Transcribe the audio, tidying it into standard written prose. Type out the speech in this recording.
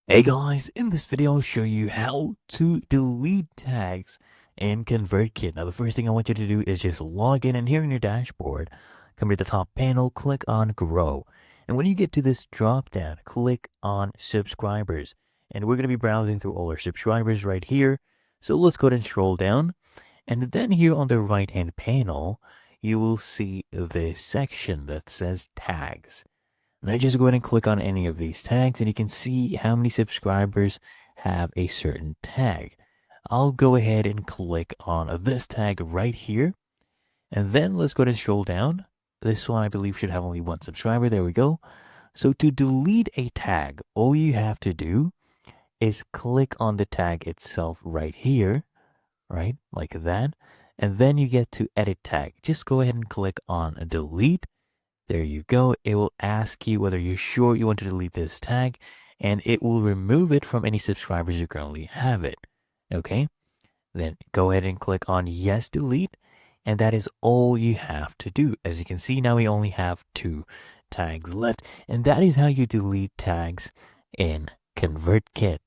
Hey guys, in this video I'll show you how to delete tags in ConvertKit. Now the first thing I want you to do is just log in, and here in your dashboard, come to the top panel, click on Grow. And when you get to this drop down, click on Subscribers. And we're going to be browsing through all our subscribers right here. So let's go ahead and scroll down. And then here on the right hand panel, you will see this section that says Tags. Now just go ahead and click on any of these tags and you can see how many subscribers have a certain tag. I'll go ahead and click on this tag right here. And then let's go ahead and scroll down. This one I believe should have only one subscriber. There we go. So to delete a tag, all you have to do is click on the tag itself right here, right? Like that. And then you get to edit tag. Just go ahead and click on delete. There you go. It will ask you whether you're sure you want to delete this tag, and it will remove it from any subscribers you currently have it. Okay, then go ahead and click on yes, delete, and that is all you have to do. As you can see, now we only have 2 tags left, and that is how you delete tags in ConvertKit.